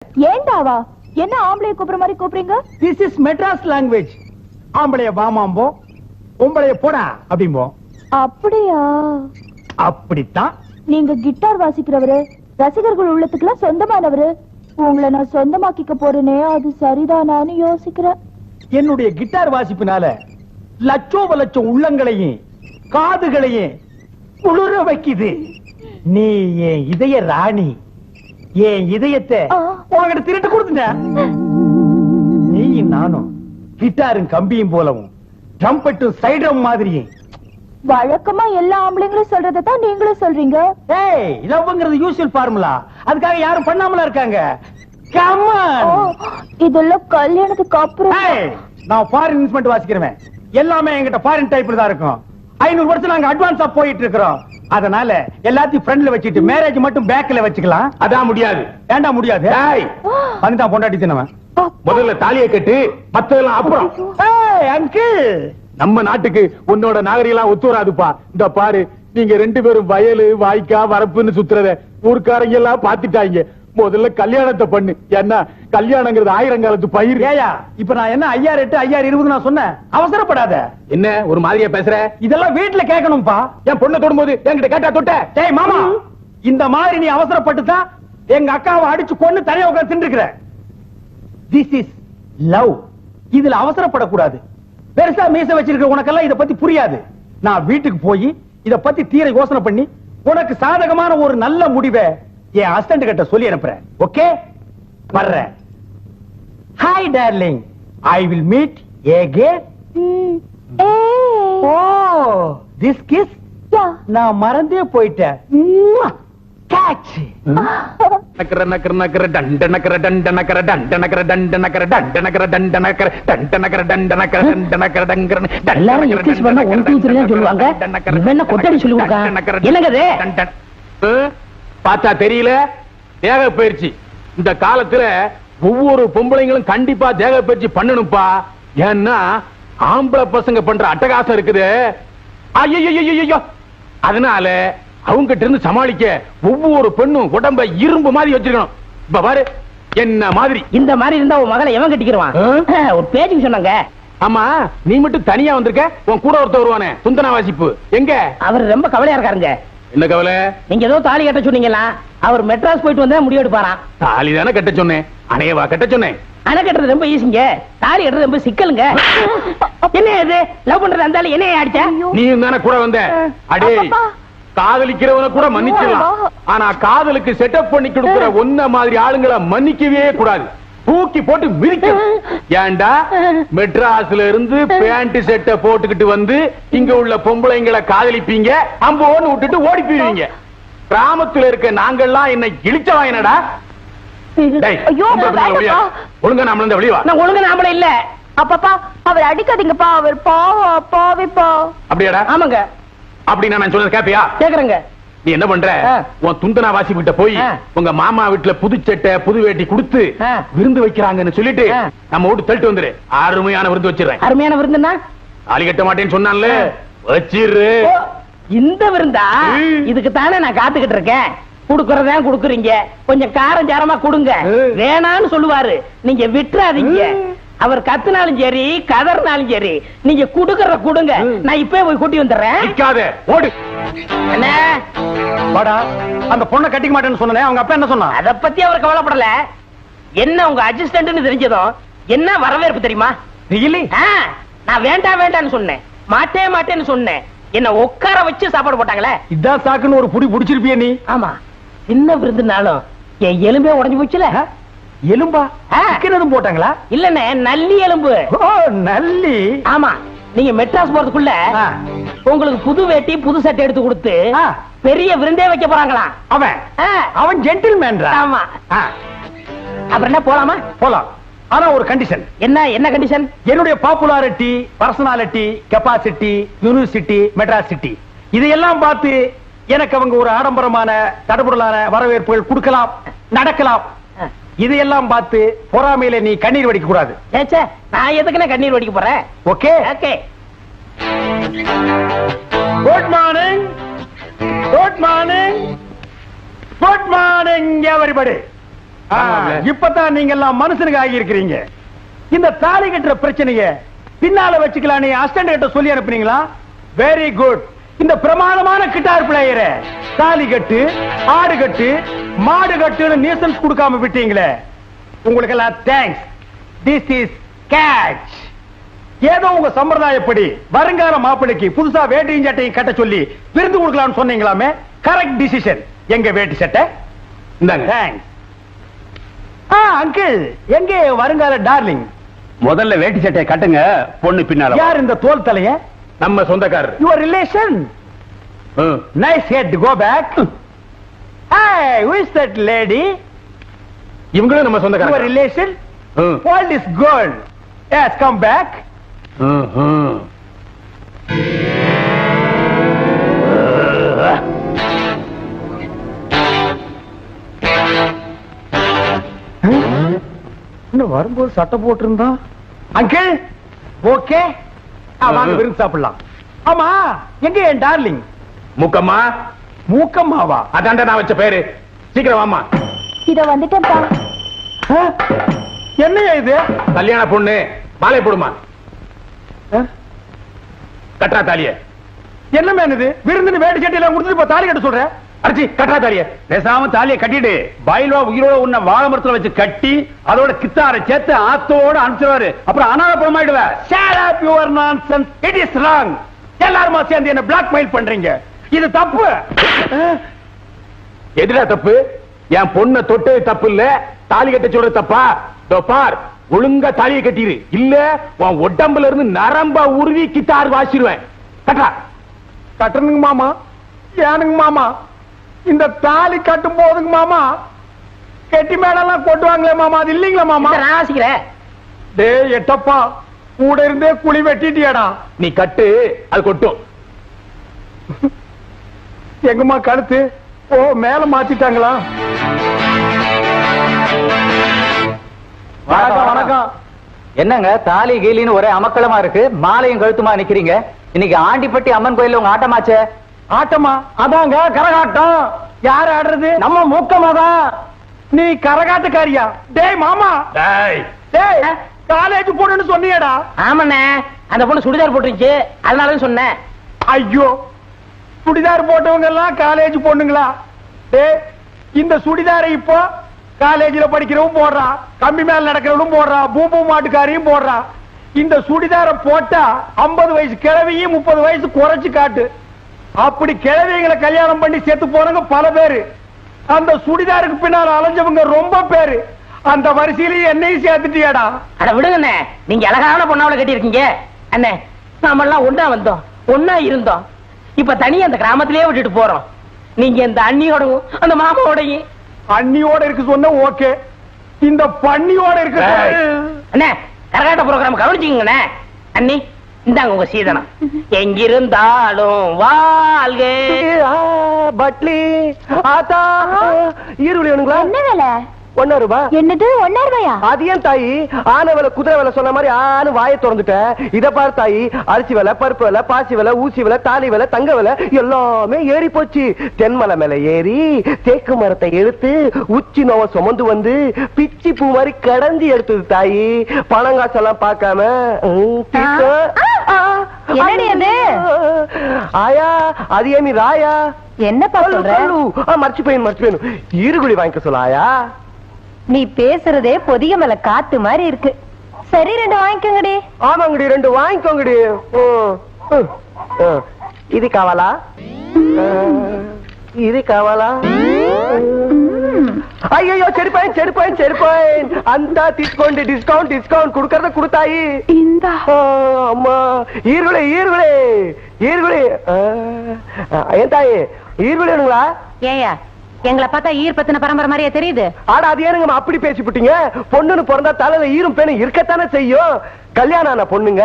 ஏண்டாவா? என்ன ஆம்பளைய கூப்பிடுற மாதிரி கூப்பிடுறீங்க? This is Madras language. ஆம்பளைய வாமாம்போ, பொம்பளைய போடா அப்படிம்போ. அப்படியா? அப்படித்தான். நீங்க கிட்டார் வாசிக்கிறவரு, ரசிகர்கள் உள்ளத்துக்குலாம் சொந்தமானவரு. உங்களை நான் சொந்தமாக்கிக்க போறேனே, அது சரிதானான்னு யோசிக்கிறேன். என்னுடைய கிட்டார் வாசிப்பினால லட்சோப லட்சம் உள்ளங்களையும் காதுகளையும் குளிர வைக்குது. நீ என் இதய ராணி. என் இதயத்தை உங்ககிட்ட திருட்டு கொடுத்துட்ட. நீயும் நானும் கிட்டாரும் கம்பியும் போலவும் ட்ரம்பெட்டும் சைட்ரம் மாதிரியும். வழக்கமா எல்லா ஆம்பளைங்களும் சொல்றதான் நீங்களும் சொல்றீங்க. ஏய், லவ்ங்கிறது யூசுவல் ஃபார்முலா. அதுக்காக யாரும் பண்ணாமலா இருக்காங்க. Come on. இதெல்லாம் கல்யாணத்துக்கு அப்புறம். நான் ஃபாரின் இன்ஸ்ட்ருமெண்ட் வாசிக்கிறேன். எல்லாமே என்கிட்ட ஃபாரின் டைப்ல தான் இருக்கும். 500 வருஷம் நாங்க அட்வான்ஸா போயிட்டு இருக்கிறோம். அதனால எல்லாத்தையும் ஃப்ரண்ட்ல வச்சிட்டு மேரேஜ் மட்டும் பேக்ல வச்சுக்கலாம். அதான் முடியாது. ஏண்டா முடியாது? வந்துட்டா பொண்டாட்டி தினவன். முதல்ல தாலியை கட்டு, மத்ததெல்லாம் அப்புறம். அங்கிள், நம்ம நாட்டுக்கு உன்னோட நாகரிகம் ஒத்து வராதுப்பா. இந்த பாரு, நீங்க 2 பேரும் வயலு வாய்க்கா வரப்புன்னு சுத்துறத ஊர்க்காரங்க எல்லாம் பாத்துட்டாங்க. முதல்ல கல்யாணத்தை பண்ணு. என்ன கல்யாணங்கிறது 1000 காலத்து பயிர். ஏயா, இப்ப நான் என்ன 5008 5020 நான் சொன்னேன். அவசரப்படாத. என்ன ஒரு மாதிரியா பேசுற? இதெல்லாம் வீட்டுல கேட்கணும்பா. என் பொண்ணை தொடும்போது என்கிட்ட கேட்டா தொட்ட? டேய் மாமா, இந்த மாதிரி நீ அவசரப்பட்டுதான் எங்க அக்காவை அடிச்சு கொன்னு தனியா உட்கார்ந்து தின்னுக்கிற. This is love. இதுல அவசரப்படக்கூடாது. பெருசா மீச வச்சிருக்க உனக்கெல்லாம் இத பத்தி புரியாது. நான் வீட்டுக்கு போய் இத பத்தி தீர யோசனை பண்ணி உனக்கு சாதகமான ஒரு நல்ல முடிவை என் அசிஸ்டன்ட் கிட்ட சொல்லி அனுப்புறேன். ஓகே, வர்றேன். Hi darling, I will meet again. Oh, this kiss நான் மறந்தே போயிட்டேன். கேட்ச். நக்கற நக்கற நக்கற டண்ட நக்கற டண்ட நக்கற டண்ட நக்கற டண்ட நக்கற டண்ட நக்கற டண்ட நக்கற டண்ட நக்கற டண்ட நக்கற டண்ட நக்கற டங்கற. எல்லாரும் எக்ஸஸ் பண்ண 1 2 3 தான் சொல்லுவாங்க. இவன் என்ன கொட்டடி சொல்லி கொடுக்க? என்னங்க இது? பார்த்தா தெரியல? தேக பயிற்சி. இந்த காலத்துல ஒவ்வொரு பொம்பளைங்களும் கண்டிப்பா தேக பயிற்சி பண்ணணும்பா. ஏன்னா ஆம்பளை பசங்க பண்ற அட்டகாசம் இருக்குது. ஐயோ, அதனால அவங்க கிட்ட இருந்து சமாளிக்க ஒவ்வொரு பெண்ணும் உடம்ப இரும்பு மாதிரி வச்சிருக்கணும். இப்ப பாரு, என்ன மாதிரி. இந்த மாதிரி இருந்தா உன் மகளை எவன் கட்டிக்கிறான்? ஒரு பேச்சுக்கு சொன்னாங்க. ஆமா, நீ மட்டும் தனியா வந்திருக்க. உன் கூட ஒருத்தர் வருவானே, துந்தனா வாசிப்பு எங்க? அவர் ரொம்ப கவலையா இருக்காருங்க. என்ன கவலை? நீங்க ஏதோ தாலி கட்ட சொன்னீங்களா? அவர் மெட்ராஸ் போயிட்டு வந்தா முடிவு எடுப்பாராம். தாலி தானே கட்ட சொன்னேன், அணையவா கட்ட சொன்னேன். அணை கட்டுறது ரொம்ப ஈஸிங்க, தாலி கட்டுறது ரொம்ப சிக்கலுங்க. என்ன இது லவ் பண்றது? அந்த என்ன அடிச்சா? நீ தானே கூட வந்த. அடே, காதலிக்கிறவன கூட மன்னிச்சிடலாம். ஆனா காதலுக்கு செட்டப் பண்ணி கொடுக்கிற ஒன்ன மாதிரி ஆளுங்களை மன்னிக்கவே கூடாது. தூக்கி போட்டு மிதிக்கணும். ஏண்டா மெட்ராஸ்ல இருந்து பேண்ட் செட்டை போட்டுக்கிட்டு வந்து இங்க உள்ள பொம்பளைங்களை காதலிப்பீங்க, அம்போன்னு விட்டுட்டு ஓடி போயிருவீங்க. கிராமத்துல இருக்க நாங்கெல்லாம் என்ன இழிச்சவா? என்னடா ஒழுங்கா நாம வெளிவா. நான் ஒழுங்கா நாமளே இல்ல. அப்பப்பா, அவர் அடிக்காதீங்கப்பா. அவர் பாவிப்பா. அப்படியாடா? ஆமாங்க. அப்படின்னா நான் சொன்னது கேப்பியா? கேக்குறேங்க. நீ என்ன பண்ற? உன் துந்தனா வாசி கிட்ட போய் உங்க மாமா வீட்டுல புது சட்டை புது வேட்டி கொடுத்து விருந்து வைக்கிறாங்கன்னு சொல்லிட்டு நம்ம வீட்டு தள்ளிட்டு வந்துரு. அருமையான விருந்து வச்சிடுறேன். அருமையான விருந்துன்னா? தாலி கட்ட மாட்டேன்னு சொன்னான்ல, வச்சிரு. இந்த விருந்தா? இதுக்கு தானே நான் காத்துக்கிட்டு இருக்கேன். குடுக்கறதா குடுக்குறீங்க, கொஞ்சம் காரம் சாரமா கொடுங்க. வேணான்னு சொல்லுவாரு, நீங்க விட்டுறாதீங்க. அவர் கத்துனாலும் சரி கதர்னாலும் சரி நீங்க குடுக்கற குடுங்க. நான் இப்பவே போய் கூட்டி வந்துடுறேன். நிக்காதே, ஓடு. என்ன வாடா, அந்த பொண்ணை கட்டிக்க மாட்டேன்னு சொன்னே, அவங்க அப்பா என்ன சொன்னா? அத பத்தி அவர் கவலைப்படல. என்ன உங்க அசிஸ்டன்ட்னு தெரிஞ்சதும் என்ன வரவேற்பு தெரியுமா? ரியலி? நான் வேண்டாம் வேண்டாம்னு சொன்னேன், மாட்டேன்னு சொன்னேன். என்ன உட்கார வச்சு சாப்பாடு போட்டாங்களே. இதான் சாக்குன்னு ஒரு புடி புடிச்சிருப்பிய நீ. ஆமா, சின்ன விருந்துனாலும் என் எலும்பே உடைஞ்சு போச்சுல. எலும்பா? எதுவும் போட்டாங்களா? இல்லண்ணே, நல்லி எலும்பு. நல்லி? ஆமா. நீங்க மெட்ராஸ் போறதுக்குள்ள உங்களுக்கு புது வேட்டி புது சட்டை எடுத்து கொடுத்து பெரிய விருந்தே வைக்க போறாங்களாம். அவன் ஜென்டில்மேன். ஆமா. அப்புறம் என்ன, போலாமா? போலாம். ஆனா ஒரு கண்டிஷன். என்ன கண்டிஷன்? என்னுடைய popularity, personality, capacity, university, Madras city இதையெல்லாம் பார்த்து எனக்கு அவங்க ஒரு ஆடம்பரமான தடபுடலான வரவேற்புகள் கொடுக்கலாம், நடக்கலாம். இதையெல்லாம் பார்த்து பொறாமையில நீ கண்ணீர் வடிக்க கூடாது. நான் எதுக்குன்னா கண்ணீர் வடிக்க போறேன். Okay okay. Good morning, good morning, good morning everybody. இப்பதான் நீங்க எல்லாம் மனுஷனுக்கு ஆகி இருக்கிறீங்க. இந்த தாலி கட்டுற பிரச்சனைய பின்னால வச்சுக்கலாம் நீ அசிஸ்டன்ட் கிட்ட சொல்லி அனுப்புனீங்களா? Very good. இந்த பிரமாதமான கிட்டார் பிளேயர தாலி கட்டு, ஆடு கட்டு, மாடு கட்டுன்னு நியூசன்ஸ் கொடுக்காம விட்டீங்களே, உங்களுக்கு எல்லாம் தேங்க்ஸ். This is catch. ஏதோ உங்க சம்பிரதாயப்படி வருங்கால மாப்பிளைக்கு புதுசா வேட்டியும் சட்டையும் கட்ட சொல்லி விருந்து கொடுக்கலாம்னு சொன்னீங்களாமே, கரெக்ட் டிசிஷன். எங்க வேட்டி சட்டை இந்தாங்க. தேங்க்ஸ். அங்கிள், எங்க வருங்கால டார்லிங்? முதல்ல வேட்டி சட்டையை கட்டுங்க, பொண்ணு பின்னால. யார் இந்த தோல் தலைய? நம்ம சொந்தக்காரர். Your relation. Nice head. Go back. Hey, who is that lady? இவங்களும் நம்ம Your சொந்தக்காரர். relation? All this girl. Yes, come back. இன்னும் வரும்போது சட்டை போட்டிருந்தா. அங்கிள், ஓகே, வாங்க விருந்து சாப்பிடலாம். ஆமா, எங்க என் டார்லிங்? மூக்கம்மா. மூக்கம்மாவா? அதான்டா நான் வச்ச பேரு. சீக்கிரம் வாமா. இத வந்துட்டேன்ப்பா. என்னையா இது? கல்யாண பொண்ணு, மாலை போடுமா. கட்டா தாலிய. என்ன மேன் இது? விருந்துன்னு வேடி சட்டையெல்லாம் கொடுத்துட்டு இப்ப தாலி கட்ட சொல்ற? அடிச்சி கட்டா தாலிய. பேசாம தாலியை கட்டிடு. பயில்வா உயிரோட உன்னை வாழை மரத்துல வச்சு கட்டி அதோட கித்தாரை சேர்த்து ஆத்தோட அனுப்பிச்சுவாரு. அப்புறம் அனாதை பணமாயிடுவ. Shut up your nonsense. It is wrong. எல்லாருமா சேர்ந்து என்ன பிளாக்மெயில் பண்றீங்க. இது தப்பு. எதுடா தப்பு? என் பொண்ணை தொட்டு தப்பு இல்ல, தாலி கட்ட சொல்ற தப்பா? பார், ஒழுங்கா தாலியை கட்டிரு, இல்ல உன் உடம்புல இருந்து நரம்பா உருவி கித்தார் வாசிடுவேன். கட்டா. கட்டணுங்க மாமா. ஏனுங்க மாமா? இந்த தாலி கட்டும் போதுங்க மாமா கெட்டி மேடெல்லாம் கொட்டுவாங்களே மாமா, அது இல்லீங்களா மாமா? நான் வாசிக்கிறேன். டேய் எட்டப்பா, கூட இருந்தே குழி வெட்டிட்டியாடா. நீ கட்டு, அது கொட்டும். எங்கம்மா கழுத்து? ஓ, மேல மாத்திட்டாங்களா? வணக்கம் வணக்கம். என்னங்க தாலி கீலின்னு ஒரே அமக்களமா இருக்கு, மாலையும் கழுத்துமா நிக்கிறீங்க. இன்னைக்கு ஆண்டிப்பட்டி அம்மன் கோயில்ல உங்க ஆட்டமாச்சே. ஆட்டமா? அதாங்க கரகாட்டம். யார் ஆடுறது? நம்ம மூக்கமாதான். நீ கரகாட்டக்காரியா? டேய் மாமா, டேய் டேய் காலேஜ் போடுன்னு சொன்னியடா. ஆமாண்ணே, அந்த பொண்ணு சுடிதார் போட்டுருச்சு, அதனாலதான் சொன்னேன். ஐயோ, சுடிதார் போட்டவங்க எல்லாம் காலேஜ் பொண்ணுங்களா? டேய், இந்த சுடிதாரை இப்போ காலேஜ்ல படிக்கிறவன் போடுறா, கம்பி மேல நடக்கிறவனும் போடுறா, பூம்பூ மாட்டுக்காரியும் போடுறா. இந்த சுடிதாரை போட்டா 50 வயசு கிழவியும் 30 வயசு குறைச்சு காட்டு. அப்படி கிழவிகளை கல்யாணம் பண்ணி செத்து போனவங்க பல பேரு. அந்த சுடிதாருக்கு பின்னால அலைஞ்சவங்க ரொம்ப பேரு. அந்த வரிசையிலேயே என்னையும் சேர்த்துட்டியாடா. அட விடுங்கண்ணே, நீங்க அழகான பொண்ணாவளை கட்டி இருக்கீங்க. அண்ணே, நாம எல்லாம் ஒன்னா வந்தோம், ஒன்னா இருந்தோம். இப்ப தனியா அந்த கிராமத்திலேயே விட்டுட்டு போறோம். நீங்க இந்த அண்ணியோடவும் அந்த மாமாவோடையும். அண்ணியோட இருக்கு சொன்ன ஓகே, இந்த பண்ணியோட இருக்கு. அண்ணே, கரகாட்ட ப்ரோகிராம் கவனிச்சுக்கங்கண்ணே. அண்ணி, இந்தாங்க உங்க சீதனம். எங்கிருந்தாலும் வாழ்க. பட்லி ஆத்தா ஈருளி வேணுங்களா? என்ன வேலை? 1 ரூபாய். என்னது 1 ரூபாயா? அது ஏன் தாயி? ஆன விலை குதிரை விலை சொன்ன மாதிரி ஆனு வாயை திறந்துட்டேன். இத பாரு தாயி, அரிசி விலை, பருப்பு விலை, பாசி விலை, ஊசி விலை, தாலி விலை, தங்க விலை எல்லாமே ஏறி போச்சு. தென்மலை மேல ஏறி தேக்கு மரத்தை எடுத்து உச்சி நோவ சுமந்து வந்து பிச்சி பூ மாதிரி கடந்து எடுத்தது தாயி. பணங்காசெல்லாம் பார்க்காம. என்னடி அது? ஆயா, அது ஏன் நீ ராயா? என்னப்பா சொல்ற? மறைச்சு போயிடும். ஈருகுழி வாங்கிக்க சொல்ல ஆயா. நீ பேசுறதே பொதிய மேல காத்து மாதிரி இருக்கு. சரி, 2 வாங்கிக்கோங்கடி. ஆமாங்கடி, 2 வாங்கிக்கோங்கடி. ఇది కావాలా? ఇది కావాలా? అయ్యో చెడిపోయింది. అంతా తీసుకోండి, డిస్కౌంట్ కుడుకరద కుడతాయి. అమ్మా, ఈరుగుళి ఏం తాయి? ఈరుగుళి வேணுங்களா? ஏயா, எங்களை பார்த்தா ஈர் பத்தின பரம்பரை மாதிரியே தெரியுது. ஆடா, அது ஏனுங்க அப்படி பேசிவிட்டீங்க? பொண்ணுன்னு பிறந்தா தலையில ஈரும் பேனும் இருக்கத்தானே செய்யும். கல்யாணம் ஆன பொண்ணுங்க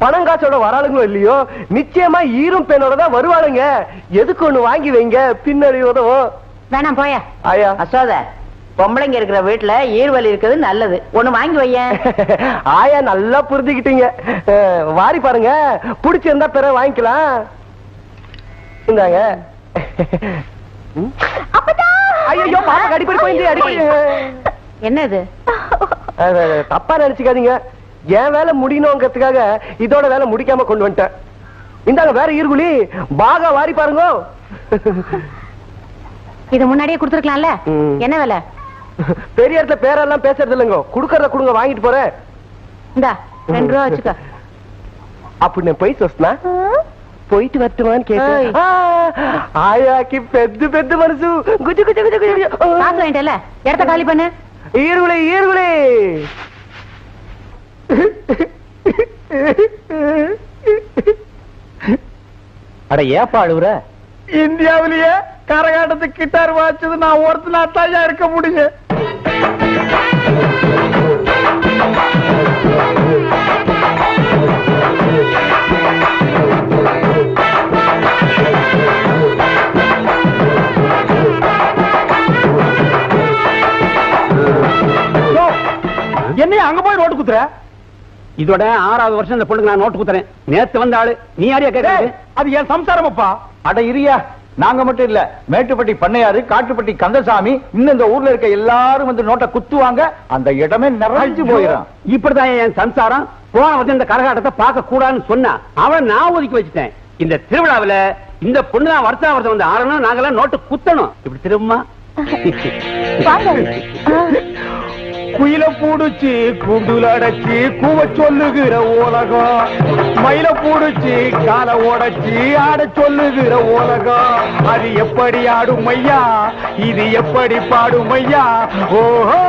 பணங்காசோட வராளுங்களோ இல்லையோ, நிச்சயமா ஈரும் பேனோட தான் வருவாளுங்க. எதுக்கு ஒண்ணு வாங்கி வைங்க, பின்னாடி உதவும். வேணாம் போயா. ஆயா, அசோத, பொம்பளைங்க இருக்கிற வீட்டுல ஈர்வலி இருக்கிறது நல்லது. ஒண்ணு வாங்கி வையேன். ஆயா, நல்லா புரிஞ்சுக்கிட்டீங்க. வாரி பாருங்க, பிடிச்சிருந்தா பிற வாங்கிக்கலாம். இந்தாங்க. ஐயோ, பாப்பா அடிப்படி போயிருந்து அடிப்படி. என்னது? தப்பா நினைச்சுக்காதீங்க, என் வேலை முடியணுங்கிறதுக்காக இதோட வேலை முடிக்காம கொண்டு வந்துட்டேன். இந்தாங்க வேற ஈர்குழி, பாக வாரி பாருங்க. இது முன்னாடியே கொடுத்துருக்கலாம்ல. என்ன வேலை? பெரிய இடத்துல பேரெல்லாம் பேசுறது இல்லைங்க, குடுக்கறத கொடுங்க, வாங்கிட்டு போறேன். இந்தா 2 ரூபா வச்சுக்க. அப்படி நான் போய் சொன்னா போயிட்டு வரட்டுமான்னு கேட்டேன். ஆயாக்கி பெத்து பெத்து மனசு குஜு குஜு குஜு குஜு. காசு வாங்கிட்டல, இடத்த காலி பண்ணு. ஈர்குழி ஈர்குழி. அட ஏப்பா அழுவுற? இந்தியாவிலேயே கரகாட்டத்துக்கு கிட்டார் வாச்சது நான் ஒருத்தனா தாயா இருக்க முடியும். என்னைய அங்க போய் நோட்டு குத்துற? இதோட 6வது வருஷம் இந்த பொண்ணுக்கு நான் நோட்டு குத்துறேன். நேத்து வந்த ஆளு நீ யாரையா கேட்கறது? அது என் சம்சாரமப்பா. அட இரியா, நாங்க மட்டும் இல்ல, மேட்டுப்பட்டி பண்ணையாரு, காட்டுப்பட்டி கந்தசாமி, இன்னும் இந்த ஊர்ல இருக்க எல்லாரும் வந்து நோட்டை குத்துவாங்க. அந்த இடமே நிறைஞ்சு போயிடும். இப்படிதான் என் சம்சாரம் போன வருஷம் இந்த கரகாட்டத்தை பார்க்க கூடாதுன்னு சொன்னா அவளை நான் ஒதுக்கி வச்சுட்டேன். இந்த திருவிழாவில இந்த பொண்ணு தான் வருஷம் வந்து ஆறணும், நாங்கெல்லாம் நோட்டு குத்தணும். இப்படி திரும்ப குயில பூடுச்சு கூண்டுல அடைச்சு கூவ சொல்லுகிற உலகம், மயில பூடுச்சு கால ஓடச்சு ஆட சொல்லுகிற உலகம். அது எப்படி ஆடும் ஐயா, இது எப்படி பாடும் ஐயா? ஓஹோ.